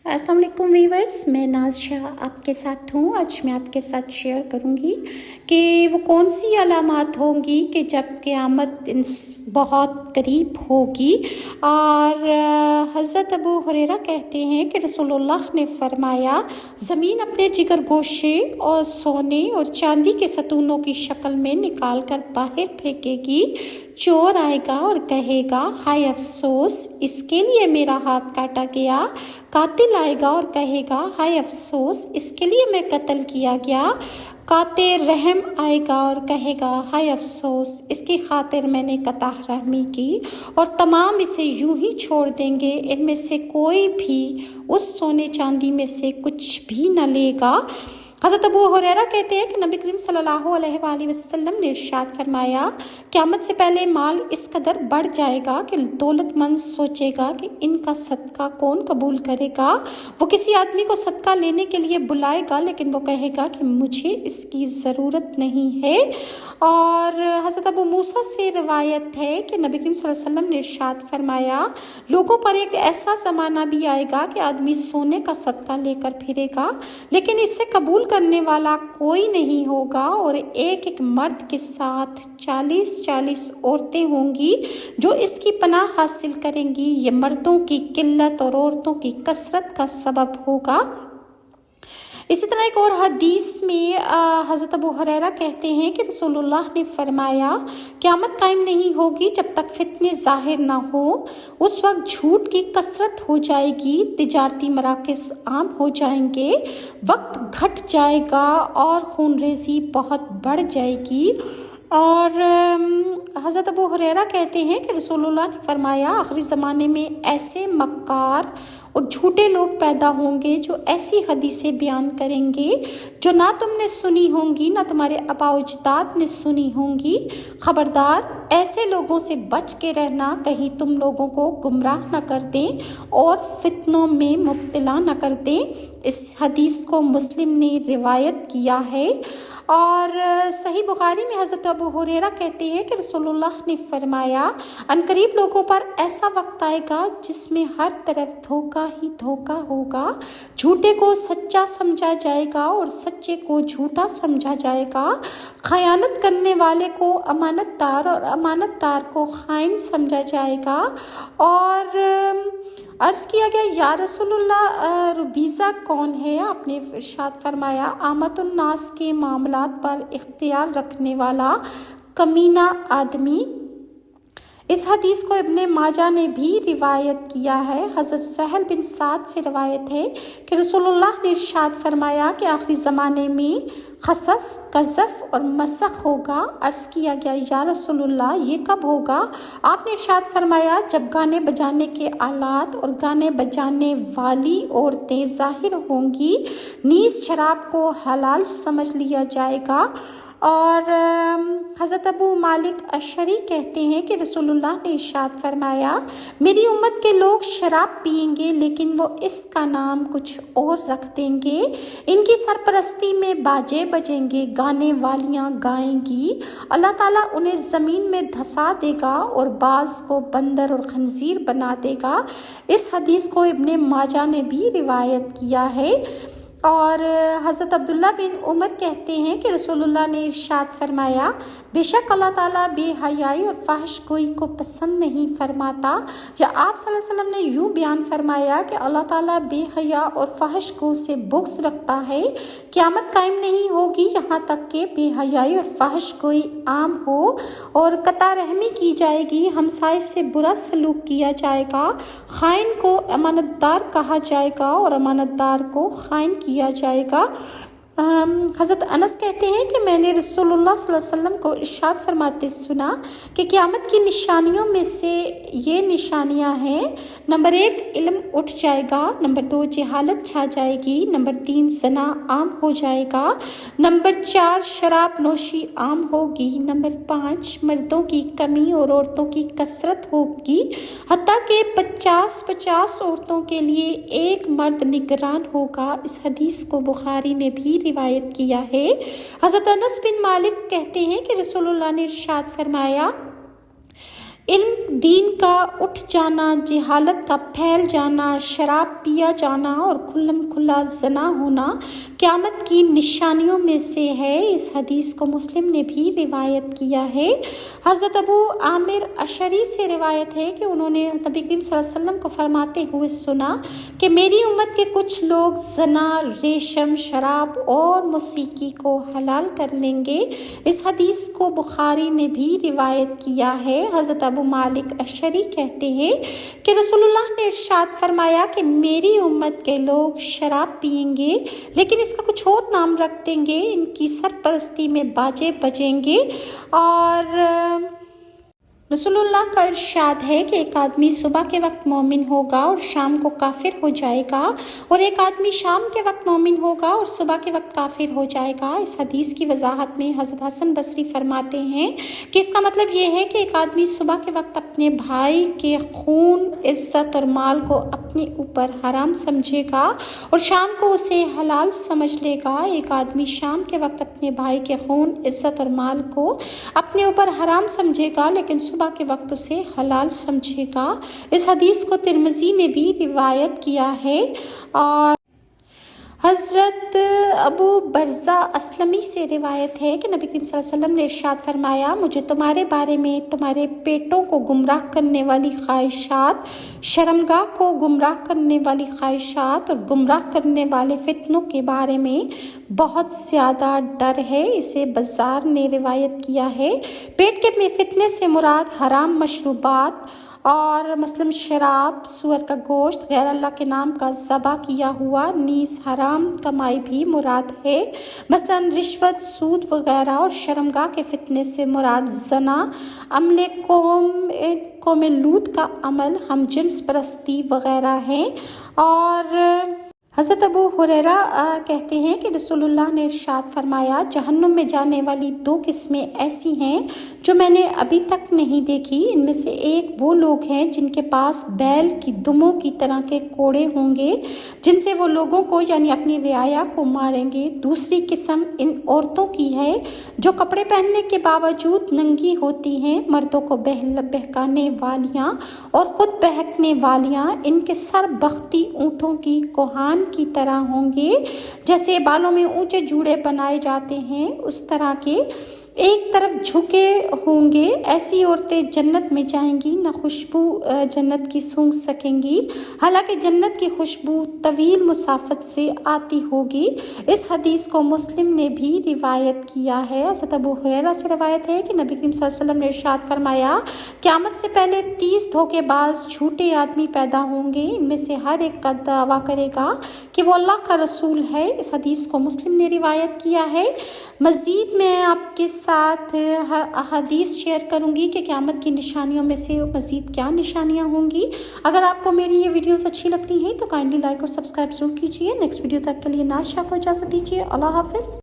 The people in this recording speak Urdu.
السلام علیکم ویورز، میں ناز شاہ آپ کے ساتھ ہوں۔ آج میں آپ کے ساتھ شیئر کروں گی کہ وہ کون سی علامات ہوں گی کہ جب قیامت بہت قریب ہوگی۔ اور حضرت ابو ہریرہ کہتے ہیں کہ رسول اللہ نے فرمایا، زمین اپنے جگر گوشے اور سونے اور چاندی کے ستونوں کی شکل میں نکال کر باہر پھینکے گی۔ چور آئے گا اور کہے گا، ہائے افسوس، اس کے لیے میرا ہاتھ کاٹا گیا۔ قاتل آئے گا اور کہے گا، ہائے افسوس، اس کے لیے میں قتل کیا گیا۔ قاطع رحم آئے گا اور کہے گا، ہائے افسوس، اس کی خاطر میں نے قطع رحمی کی۔ اور تمام اسے یوں ہی چھوڑ دیں گے، ان میں سے کوئی بھی اس سونے چاندی میں سے کچھ بھی نہ لے گا۔ حضرت ابو ہریرہ کہتے ہیں کہ نبی کریم صلی اللہ علیہ وآلہ وسلم نے ارشاد فرمایا، قیامت سے پہلے مال اس قدر بڑھ جائے گا کہ دولت مند سوچے گا کہ ان کا صدقہ کون قبول کرے گا۔ وہ کسی آدمی کو صدقہ لینے کے لیے بلائے گا، لیکن وہ کہے گا کہ مجھے اس کی ضرورت نہیں ہے۔ اور حضرت ابو موسیٰ سے روایت ہے کہ نبی کریم صلی اللہ علیہ وسلم نے ارشاد فرمایا، لوگوں پر ایک ایسا زمانہ بھی آئے گا کہ آدمی سونے کا صدقہ لے کر پھرے گا، لیکن اسے قبول کرنے والا کوئی نہیں ہوگا، اور ایک ایک مرد کے ساتھ 40 عورتیں ہوں گی جو اس کی پناہ حاصل کریں گی۔ یہ مردوں کی قلت اور عورتوں کی کثرت کا سبب ہوگا۔ اسی طرح ایک اور حدیث میں حضرت ابو ہریرہ کہتے ہیں کہ رسول اللہ نے فرمایا، قیامت قائم نہیں ہوگی جب تک فتنے ظاہر نہ ہوں۔ اس وقت جھوٹ کی کثرت ہو جائے گی، تجارتی مراکز عام ہو جائیں گے، وقت گھٹ جائے گا اور خون ریزی بہت بڑھ جائے گی۔ اور حضرت ابو ہریرہ کہتے ہیں کہ رسول اللہ نے فرمایا، آخری زمانے میں ایسے مکار اور جھوٹے لوگ پیدا ہوں گے جو ایسی حدیثیں بیان کریں گے جو نہ تم نے سنی ہوں گی، نہ تمہارے آباء و اجداد نے سنی ہوں گی۔ خبردار، ایسے لوگوں سے بچ کے رہنا، کہیں تم لوگوں کو گمراہ نہ کر دیں اور فتنوں میں مبتلا نہ کر دیں۔ اس حدیث کو مسلم نے روایت کیا ہے۔ اور صحیح بخاری میں حضرت ابو ہریرہ کہتے ہیں کہ رسول اللہ نے فرمایا، عنقریب لوگوں پر ایسا وقت آئے گا جس میں ہر طرف دھوکہ ہی دھوکہ ہوگا، جھوٹے کو سچا سمجھا جائے گا اور سچے کو جھوٹا سمجھا جائے گا، خیانت کرنے والے کو امانت دار اور امانت دار کو خائن سمجھا جائے گا۔ اور عرض کیا گیا، یا رسول اللہ، ربیزہ کون ہے؟ آپ نے ارشاد فرمایا، عامت الناس کے معاملات پر اختیار رکھنے والا کمینہ آدمی۔ اس حدیث کو ابن ماجہ نے بھی روایت کیا ہے۔ حضرت سہل بن سعد سے روایت ہے کہ رسول اللہ نے ارشاد فرمایا کہ آخری زمانے میں خسف، قذف اور مسخ ہوگا۔ عرض کیا گیا، یا رسول اللہ، یہ کب ہوگا؟ آپ نے ارشاد فرمایا، جب گانے بجانے کے آلات اور گانے بجانے والی عورتیں ظاہر ہوں گی، نیز شراب کو حلال سمجھ لیا جائے گا۔ اور حضرت ابو مالک اشعری کہتے ہیں کہ رسول اللہ نے ارشاد فرمایا، میری امت کے لوگ شراب پئیں گے، لیکن وہ اس کا نام کچھ اور رکھ دیں گے۔ ان کی سرپرستی میں باجے بجیں گے، گانے والیاں گائیں گی۔ اللہ تعالیٰ انہیں زمین میں دھسا دے گا اور بعض کو بندر اور خنزیر بنا دے گا۔ اس حدیث کو ابن ماجہ نے بھی روایت کیا ہے۔ اور حضرت عبداللہ بن عمر کہتے ہیں کہ رسول اللہ نے ارشاد فرمایا، بے شک اللہ تعالیٰ بے حیائی اور فحش گوئی کو پسند نہیں فرماتا۔ یا آپ صلی اللہ علیہ وسلم نے یوں بیان فرمایا کہ اللہ تعالیٰ بے حیا اور فحش گو سے بغض رکھتا ہے۔ قیامت قائم نہیں ہوگی یہاں تک کہ بے حیائی اور فحش گوئی عام ہو اور قطع رحمی کی جائے گی، ہمسائے سے برا سلوک کیا جائے گا، خائن کو امانت دار کہا جائے گا اور امانت دار کو خائن کیا جائے گا۔ حضرت انس کہتے ہیں کہ میں نے رسول اللہ صلی اللہ علیہ وسلم کو ارشاد فرماتے سنا کہ قیامت کی نشانیوں میں سے یہ نشانیاں ہیں، نمبر 1، علم اٹھ جائے گا، نمبر 2، جہالت چھا جائے گی، نمبر 3، زنا عام ہو جائے گا، نمبر 4، شراب نوشی عام ہوگی، نمبر 5، مردوں کی کمی اور عورتوں کی کثرت ہوگی، حتیٰ کہ 50 عورتوں کے لیے ایک مرد نگران ہوگا۔ اس حدیث کو بخاری نے بھی روایت کیا ہے۔ حضرت انس بن مالک کہتے ہیں کہ رسول اللہ نے ارشاد فرمایا، علم دین کا اٹھ جانا، جہالت کا پھیل جانا، شراب پیا جانا اور کھلم کھلا زنا ہونا قیامت کی نشانیوں میں سے ہے۔ اس حدیث کو مسلم نے بھی روایت کیا ہے۔ حضرت ابو عامر اشعری سے روایت ہے کہ انہوں نے نبی کریم صلی اللہ علیہ وسلم کو فرماتے ہوئے سنا کہ میری امت کے کچھ لوگ زنا، ریشم، شراب اور موسیقی کو حلال کر لیں گے۔ اس حدیث کو بخاری نے بھی روایت کیا ہے۔ حضرت ابو مالک اشعری کہتے ہیں کہ رسول اللہ نے ارشاد فرمایا کہ میری امت کے لوگ شراب پئیں گے لیکن اس کا کچھ اور نام رکھ دیں گے، ان کی سرپرستی میں باجے بجیں گے، اور رسول اللہ کا ارشاد ہے کہ ایک آدمی صبح کے وقت مومن ہوگا اور شام کو کافر ہو جائے گا، اور ایک آدمی شام کے وقت مومن ہوگا اور صبح کے وقت کافر ہو جائے گا۔ اس حدیث کی وضاحت میں حضرت حسن بصری فرماتے ہیں کہ اس کا مطلب یہ ہے کہ ایک آدمی صبح کے وقت اپنے بھائی کے خون، عزت اور مال کو اپنے اوپر حرام سمجھے گا اور شام کو اسے حلال سمجھ لے گا۔ ایک آدمی شام کے وقت اپنے بھائی کے خون، عزت اور مال کو اپنے اوپر حرام سمجھے گا لیکن صبح کے وقت اسے حلال سمجھے گا۔ اس حدیث کو ترمذی نے بھی روایت کیا ہے۔ اور حضرت ابو برزہ اسلمی سے روایت ہے کہ نبی کریم صلی اللہ علیہ وسلم نے ارشاد فرمایا، مجھے تمہارے بارے میں تمہارے پیٹوں کو گمراہ کرنے والی خواہشات، شرمگاہ کو گمراہ کرنے والی خواہشات اور گمراہ کرنے والے فتنوں کے بارے میں بہت زیادہ ڈر ہے۔ اسے بزار نے روایت کیا ہے۔ پیٹ کے فتنے سے مراد حرام مشروبات اور مثلاً شراب، سور کا گوشت، غیر اللہ کے نام کا ذبح کیا ہوا، نیز حرام کمائی بھی مراد ہے، مثلاً رشوت، سود وغیرہ، اور شرمگاہ کے فتنے سے مراد زنا، عمل قوم لوط کا عمل، ہم جنس پرستی وغیرہ ہیں۔ اور حضرت ابو ہریرہ کہتے ہیں کہ رسول اللہ نے ارشاد فرمایا، جہنم میں جانے والی 2 قسمیں ایسی ہیں جو میں نے ابھی تک نہیں دیکھی۔ ان میں سے ایک وہ لوگ ہیں جن کے پاس بیل کی دموں کی طرح کے کوڑے ہوں گے جن سے وہ لوگوں کو یعنی اپنی رعایا کو ماریں گے۔ دوسری قسم ان عورتوں کی ہے جو کپڑے پہننے کے باوجود ننگی ہوتی ہیں، مردوں کو بہکانے والیاں اور خود بہکنے والیاں۔ ان کے سر بختی اونٹوں کی کوہان کی طرح ہوں گے، جیسے بالوں میں اونچے جوڑے بنائے جاتے ہیں اس طرح کے، ایک طرف جھکے ہوں گے۔ ایسی عورتیں جنت میں جائیں گی، نہ خوشبو جنت کی سونگھ سکیں گی، حالانکہ جنت کی خوشبو طویل مسافت سے آتی ہوگی۔ اس حدیث کو مسلم نے بھی روایت کیا ہے۔ حضرت ابو ہریرہ سے روایت ہے کہ نبی کریم صلی اللہ علیہ وسلم نے ارشاد فرمایا، قیامت سے پہلے 30 دھوکے باز جھوٹے آدمی پیدا ہوں گے، ان میں سے ہر ایک کا دعویٰ کرے گا کہ وہ اللہ کا رسول ہے۔ اس حدیث کو مسلم نے روایت کیا ہے۔ مزید میں آپ کے ساتھ احادیث شیئر کروں گی کہ قیامت کی نشانیوں میں سے مزید کیا نشانیاں ہوں گی۔ اگر آپ کو میری یہ ویڈیوز اچھی لگتی ہیں تو کائنڈلی لائک اور سبسکرائب ضرور کیجیے۔ نیکسٹ ویڈیو تک کے لیے ناز شاہ کو اجازت دیجیے۔ اللہ حافظ۔